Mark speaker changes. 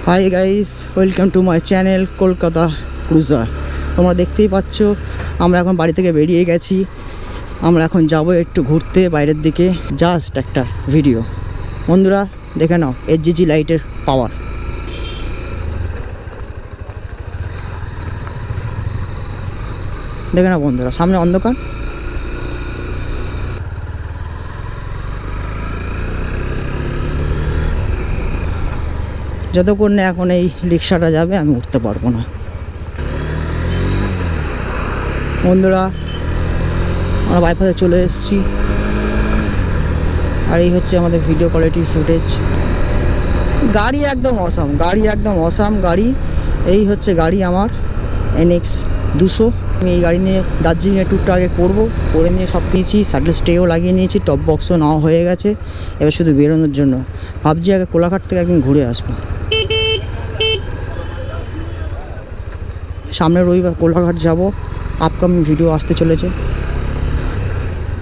Speaker 1: Hi guys, welcome to my channel Kolkata cruiser. তোমরা দেখতেই পাচ্ছ আমরা এখন বাড়ি থেকে বেরিয়ে গেছি। আমরা এখন যাব একটু ঘুরতে বাইরের দিকে, জাস্ট একটা ভিডিও। বন্ধুরা দেখে নাও এইচজিজি লাইটের পাওয়ার। দেখে নাও বন্ধুরা, সামনে অন্ধকার, যতক্ষণ না এখন এই রিক্সাটা যাবে আমি উঠতে পারবো না। বন্ধুরা আমরা বাইপাসে চলে এসেছি, আর এই হচ্ছে আমাদের ভিডিও কোয়ালিটি ফুটেজ। গাড়ি একদম অসাম গাড়ি। এই হচ্ছে গাড়ি আমার NX 200। আমি এই গাড়ি নিয়ে দার্জিলিংয়ের ট্যুরটা আগে করে নিয়ে সব কিনেছি, স্যাটেল স্টেও লাগিয়ে নিয়েছি, টপ বক্সও নেওয়া হয়ে গেছে। এবার শুধু বেরোনোর জন্য ভাবছি আগে কোলাঘাট থেকে একদিন ঘুরে আসবো। সামনের রবিবার কোলাঘাট যাব, আপকামিং ভিডিও আসতে চলেছে।